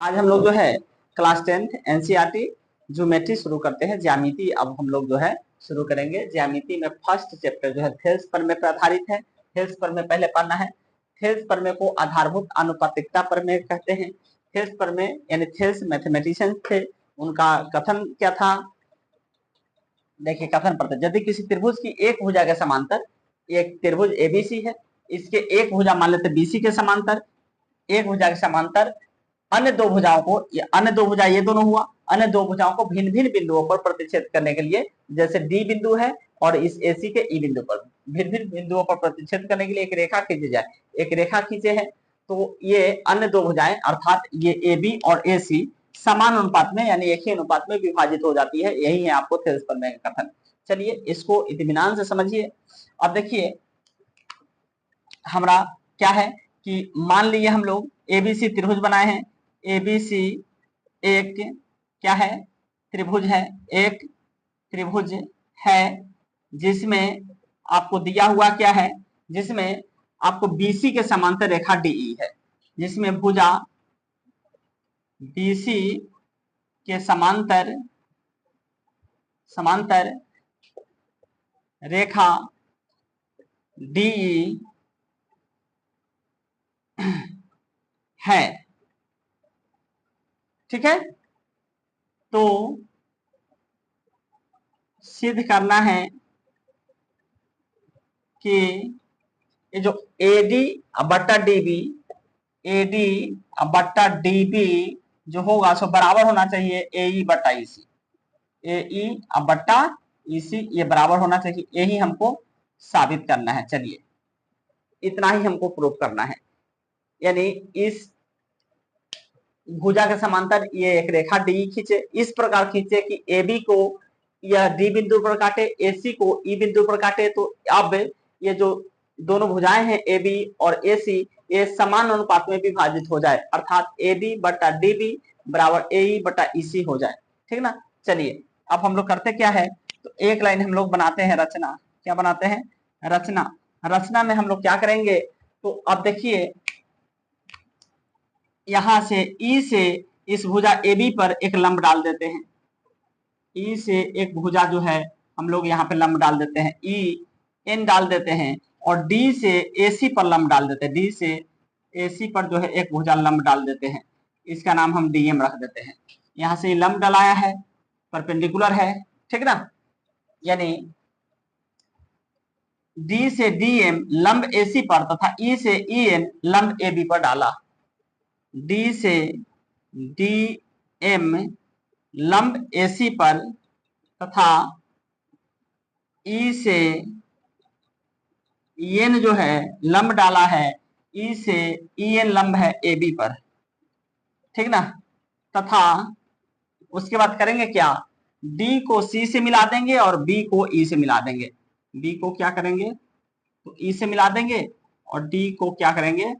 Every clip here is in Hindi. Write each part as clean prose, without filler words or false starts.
आज हम लोग जो है क्लास 10th एनसीईआरटी ज्योमेट्री शुरू करते हैं। ज्यामिति अब हम लोग जो है शुरू करेंगे। ज्यामिति में फर्स्ट चैप्टर जो है थेल्स प्रमेय पर आधारित है। थेल्स प्रमेय पहले पढ़ना है। थेल्स प्रमेय को आधारभूत आनुपातिकता प्रमेय कहते हैं। थेल्स प्रमेय यानी थेल्स मैथमेटिशियन थे, उनका कथन क्या था? देखिए कथन पढ़ते, यदि किसी त्रिभुज की एक भुजा के समांतर, एक त्रिभुज एबीसी है, इसके एक भुजा मान लेते बीसी के समांतर, एक भुजा के समांतर अन्य दो भुजाओं को, अन्य दो भुजा ये दोनों हुआ, अन्य दो भुजाओं को भिन्न भिन्न बिंदुओं पर प्रतिच्छेद करने के लिए, जैसे डी बिंदु है और इस एसी के ई बिंदु पर भिन्न भिन्न बिंदुओं पर प्रतिच्छेद करने के लिए एक रेखा खींची जाए। एक रेखा खींचे है तो ये अन्य दो भुजाएं अर्थात ये ए बी और ए सी समान अनुपात में यानी एक ही अनुपात में विभाजित हो जाती है। यही है आपको थेल्स प्रमेय का कथन। चलिए इसको इत्मीनान से समझिए। अब देखिए हमारा क्या है कि मान लिए हम लोग एबीसी त्रिभुज बनाए हैं। एबीसी एक क्या है? त्रिभुज है। एक त्रिभुज है जिसमें आपको दिया हुआ क्या है? जिसमें आपको बीसी के समांतर रेखा डीई है, जिसमें भुजा बीसी के समांतर रेखा डीई है। ठीक है, तो सिद्ध करना है कि ये जो एडी बट्टा डीबी, एडी बट्टा डीबी जो होगा सो बराबर होना चाहिए एई बट्टा ईसी। एई बट्टा ईसी ये बराबर होना चाहिए, यही हमको साबित करना है। चलिए इतना ही हमको प्रूव करना है, यानी इस भुजा के समांतर ये एक रेखा डी खींचे, इस प्रकार खींचे कि ए बी को यह डी बिंदु पर काटे, ए सी को ई बिंदु पर काटे। तो अब ये जो दोनों भुजाएं हैं ए बी और ए सी ये समान अनुपात में विभाजित हो जाए, अर्थात ए डी बटा डी बी बराबर ए ई बटा ई सी हो जाए। ठीक ना। चलिए अब हम लोग करते क्या है, तो एक लाइन हम लोग बनाते हैं रचना। क्या बनाते हैं? रचना। रचना में हम लोग क्या करेंगे, तो अब देखिए यहां से ई से इस भुजा ए बी पर एक लंब डाल देते हैं। ई से एक भुजा जो है हम लोग यहाँ पे लंब डाल देते हैं, ई एन डाल देते हैं, और डी से ए सी पर लंब डाल देते हैं। डी से ए सी पर जो है एक भुजा लंब डाल देते हैं, इसका नाम हम डीएम रख देते हैं। यहाँ से लंब डलाया है, परपेंडिकुलर है। ठीक ना, यानी डी से डीएम लंब एसी पर तथा ई से ई एन लंब ए बी पर डाला। डी से डी एम लंब एसी पर तथा ई से एन जो है लंब डाला है, ई से ई एन लंब है ए बी पर। ठीक ना, तथा उसके बाद करेंगे क्या, डी को सी से मिला देंगे और बी को ई से मिला देंगे। बी को क्या करेंगे, तो ई से मिला देंगे, और डी को क्या करेंगे,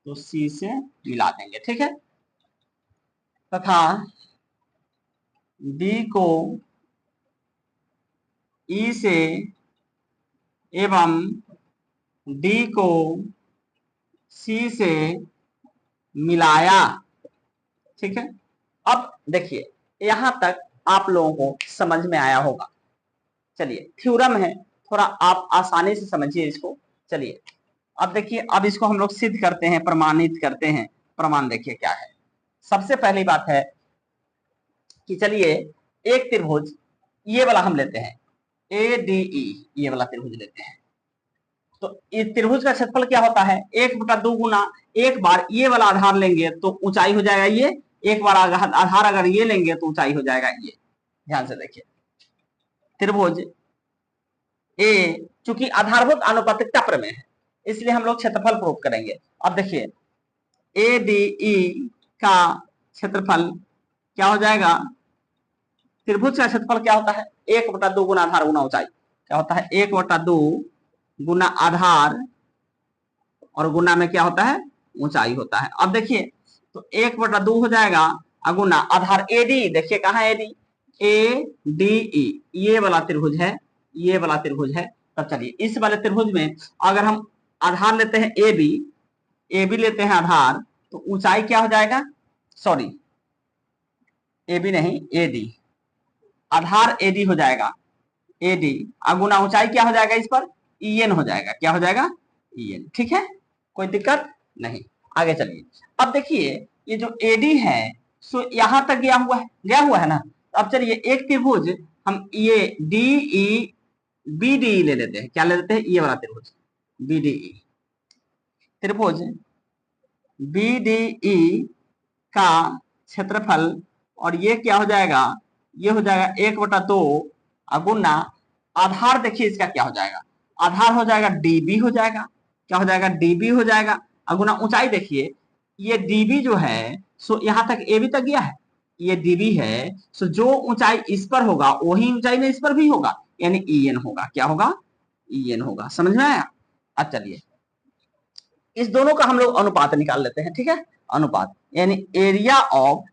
तो सी से मिला देंगे। ठीक है, तथा डी को ई से एवं डी को सी से मिलाया। ठीक है, अब देखिए यहां तक आप लोगों को समझ में आया होगा। चलिए थ्योरम है, थोड़ा आप आसानी से समझिए इसको। चलिए अब देखिए, अब इसको हम लोग सिद्ध करते हैं, प्रमाणित करते हैं। प्रमाण देखिए क्या है। सबसे पहली बात है कि चलिए एक त्रिभुज ये वाला हम लेते हैं, ए डी ई, ये वाला त्रिभुज लेते हैं। तो इस त्रिभुज का क्षेत्रफल क्या होता है, 1/2 गुना, एक बार ये वाला आधार लेंगे तो ऊंचाई हो जाएगा ये, एक बार आधार अगर ये लेंगे तो ऊंचाई हो जाएगा ये। ध्यान से देखिए, त्रिभुज ए चूंकि आधारभूत आनुपातिकता प्रमेय है इसलिए हम लोग क्षेत्रफल प्रूव करेंगे। अब देखिए ए डी ई का क्षेत्रफल क्या हो जाएगा, त्रिभुज का क्षेत्रफल क्या होता है, 1/2 गुना आधार गुना ऊंचाई। क्या होता है, 1/2 गुना आधार और गुना में क्या होता है, ऊंचाई होता है। अब देखिए तो 1/2 हो जाएगा, गुना आधार ए डी, देखिए कहाँ है एडी, ए डी ई, ये वाला त्रिभुज है, ये वाला त्रिभुज है। तब चलिए इस वाले त्रिभुज में अगर हम आधार लेते हैं ए बी लेते हैं आधार, तो ऊंचाई क्या हो जाएगा, सॉरी ए बी नहीं, A D, Aadhaar A D हो जाएगा, ए डी अगुना ऊंचाई क्या हो जाएगा इस पर, ई एन हो जाएगा, क्या हो जाएगा, ई एन। ठीक है, कोई दिक्कत नहीं। आगे चलिए, अब देखिए ये जो एडी है सो यहां तक गया हुआ है ना। अब चलिए एक त्रिभुज हम ये डी ई बी डी ले लेते हैं, क्या ले लेते हैं, ये वाला त्रिभुज बी डी ई, त्रिभुज बी डी ई का क्षेत्रफल, और ये क्या हो जाएगा, ये हो जाएगा 1/2 अगुना आधार, देखिए इसका क्या हो जाएगा, आधार हो जाएगा डीबी हो जाएगा, क्या हो जाएगा, डीबी हो जाएगा, अगुना ऊंचाई देखिए ये डीबी जो है सो यहां तक ए बी तक गया है, ये डीबी है सो जो ऊंचाई इस पर होगा वही ऊंचाई में इस पर भी होगा, यानी ई एन होगा, क्या होगा, ई एन होगा। समझ में आया। अब चलिए इस दोनों का हम लोग अनुपात निकाल लेते हैं। ठीक है, अनुपात यानी एरिया ऑफ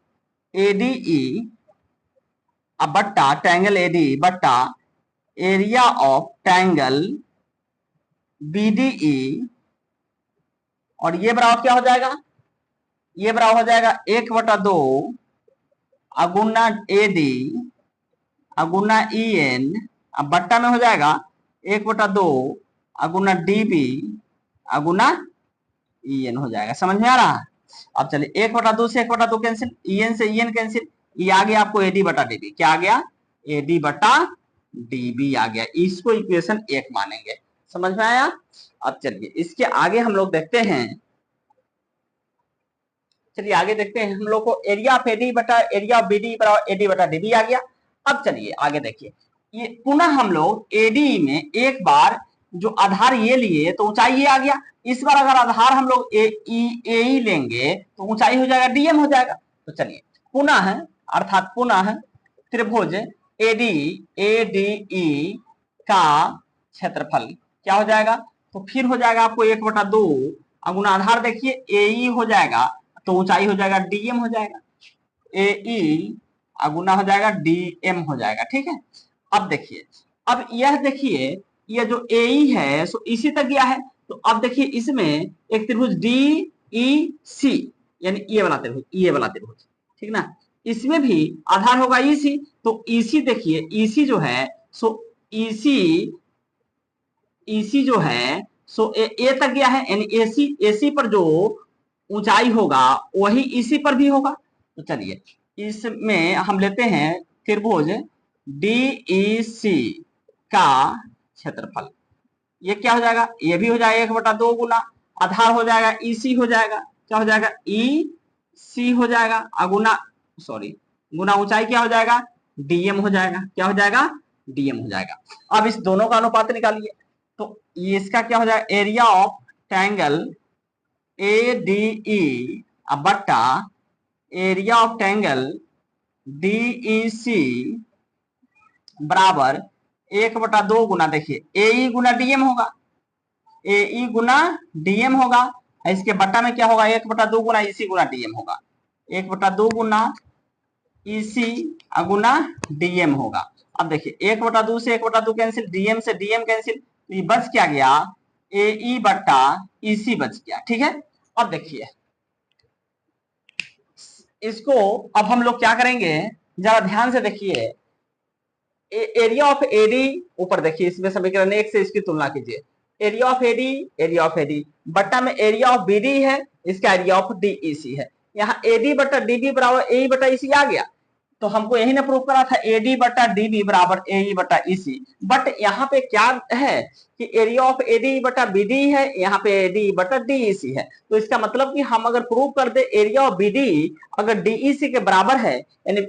एडीई बट्टा ट्रायंगल एडी बट्टा एरिया ऑफ ट्रायंगल बीडीई, और ये बराबर क्या हो जाएगा, ये बराबर हो जाएगा 1/2 अगुना एडी अगुना ई एन, अब बट्टा में हो जाएगा 1/2 अगुना डीबी अगुना ई एन हो जाएगा। समझ में आ रहा है। अब चलिए 1/2 से 1/2 कैंसिल, ई एन से ई एन कैंसिल, ये आ गया आपको एडी बटा डीबी, क्या आ गया, एडी बटा डीबी आ गया। इसको इक्वेशन 1 मानेंगे। समझ में आया। अब चलिए इसके आगे हम लोग देखते हैं, चलिए आगे देखते हैं हम लोग को एरिया ऑफ एडी बटा एरिया ऑफ बीडी बराबर एडी बटा डीबी आ गया। अब चलिए आगे देखिए, ये पुनः हम लोग एडी में एक बार जो आधार ये लिए तो ऊंचाई ये आ गया, इस बार अगर आधार हम लोग ए लेंगे तो ऊंचाई हो जाएगा डीएम हो जाएगा। तो चलिए पुनः अर्थात पुनः त्रिभुज एडीई का क्षेत्रफल क्या हो जाएगा, तो फिर हो जाएगा आपको 1/2 अगुना आधार देखिए ए हो जाएगा तो ऊंचाई हो जाएगा डीएम हो जाएगा, ए अगुना हो जाएगा डीएम हो जाएगा। ठीक है, अब देखिए, अब यह देखिए यह जो ए है सो इसी तक गया है, तो अब देखिए इसमें एक त्रिभुज डी ई सी यानी ये वाला त्रिभुज, ठीक ना, इसमें भी आधार होगा ईसी, तो ईसी देखिए ईसी जो है सो ईसी जो है सो ए तक गया है, यानी एसी पर जो ऊंचाई होगा वही ईसी पर भी होगा। तो चलिए इसमें हम लेते हैं त्रिभुज डीईसी का क्षेत्रफल, ये क्या हो जाएगा, ये भी हो जाएगा 1/2 गुना आधार हो जाएगा ईसी हो जाएगा, क्या हो जाएगा, ई सी हो जाएगा अगुना गुना ऊंचाई क्या हो जाएगा, डीएम हो जाएगा, क्या हो जाएगा, डीएम हो जाएगा। अब इस दोनों का अनुपात निकालिए, तो ये इसका क्या हो जाएगा, एरिया ऑफ ट्रायंगल एडीई बट्टा एरिया ऑफ ट्रायंगल डीईसी बराबर 1/2 गुना, देखिए ए गुना डीएम होगा, ए गुना डीएम होगा, इसके बट्टा में क्या होगा 1/2 गुना ईसी गुना डीएम होगा, 1/2 गुना ईसी गुना डीएम होगा। अब देखिए 1/2 से 1/2 कैंसिल, डीएम से डीएम कैंसिल, तो ये बच क्या गया, ए बट्टा ईसी बच गया। ठीक है, अब देखिए इसको अब हम लोग क्या करेंगे, जरा ध्यान से देखिए, एरिया ऑफ एडी ऊपर देखिए, इसमें समीकरण 1 से इसकी तुलना कीजिए, एरिया ऑफ एडी बट्टा में एरिया ऑफ बीडी है, इसका एरिया ऑफ डीईसी है, यहाँ एडी बट्टा डीबी बराबर ए बट्टा ईसी आ गया, तो हमको यही ना प्रूव करा था एडी बट्टा डीबी बराबर ए बट्टा ईसी, बट यहाँ पे क्या है कि एरिया ऑफ एडी बट्टा बीडी है, यहाँ पे एडी बट्टा डीईसी है, तो इसका मतलब कि हम अगर प्रूव कर दे एरिया ऑफ बीडी अगर डीईसी के बराबर है, यानी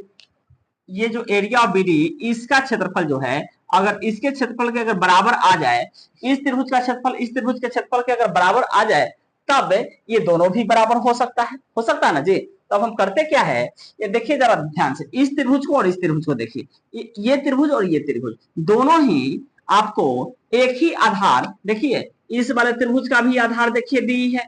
ये जो एरिया ऑफ बीडी इसका क्षेत्रफल जो है अगर इसके क्षेत्रफल के अगर बराबर आ जाए, इस त्रिभुज का क्षेत्रफल इस त्रिभुज के क्षेत्रफल के अगर बराबर आ जाए, तब ये दोनों भी बराबर हो सकता है ना जी। तब हम करते क्या है, ये देखिए जरा ध्यान से, इस त्रिभुज को और इस त्रिभुज को देखिए, ये त्रिभुज और ये त्रिभुज दोनों ही आपको एक ही आधार, देखिए इस वाले त्रिभुज का भी आधार देखिए डी है,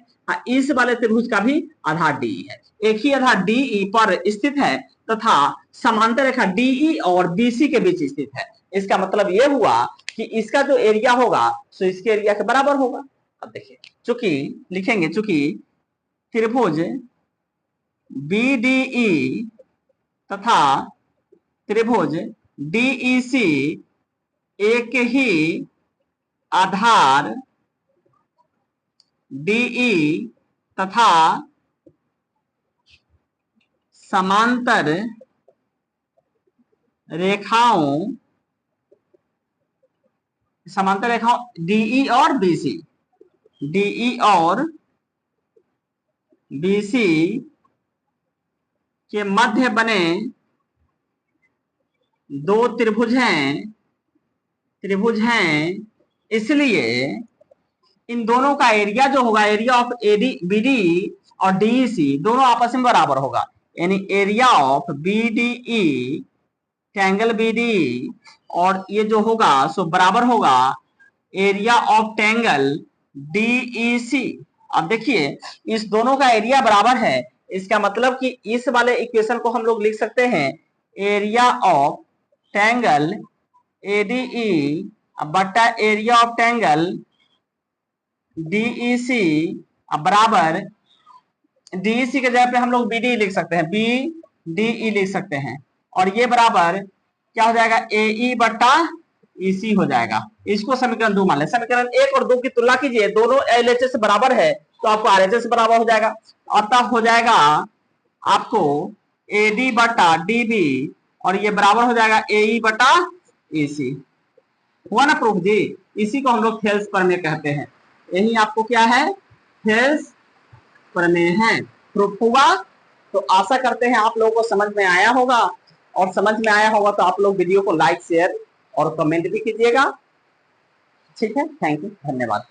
इस वाले त्रिभुज का भी आधार डी है, एक ही आधार डी पर स्थित है तथा समांतर रेखा डीई और बीसी के बीच स्थित है। इसका मतलब यह हुआ कि इसका जो एरिया होगा सो इसके एरिया के बराबर होगा। अब देखिए चूंकि लिखेंगे, चूंकि त्रिभुज BDE तथा त्रिभुज DEC एक ही आधार DE तथा समांतर रेखाओं DE और BC के मध्य बने दो त्रिभुज हैं, इसलिए इन दोनों का एरिया जो होगा, एरिया ऑफ BD और DEC दोनों आपस में बराबर होगा। यानी area of BDE triangle BDE और ये जो होगा सो बराबर होगा एरिया ऑफ ट्रायंगल DEC। अब देखिए इस दोनों का एरिया बराबर है, इसका मतलब कि इस वाले इक्वेशन को हम लोग लिख सकते हैं एरिया ऑफ ट्रायंगल ADE बटा एरिया ऑफ ट्रायंगल DEC बराबर DEC के जगह पे हम लोग BDE लिख सकते हैं, BDE लिख सकते हैं, और ये बराबर क्या हो जाएगा AE बटा EC हो जाएगा। इसको समीकरण 2 मान लें। समीकरण 1 और 2 की तुलना कीजिए, दोनों LHS बराबर है तो आपको RHS बराबर हो जाएगा, अतः हो जाएगा आपको AD बटा DB और ये बराबर हो जाएगा AE बटा EC। हुआ ना प्रूफ जी? इसी को हम लोग थेल्स प्रमेय कहते हैं। यही आपको क्या है, थेल्स प्रमेय है। प्रूफ हुआ? तो आशा करते हैं आप लोगों को समझ में आया होगा, और समझ में आया होगा तो आप लोग वीडियो को लाइक शेयर और कमेंट भी कीजिएगा। ठीक है, थैंक यू, धन्यवाद।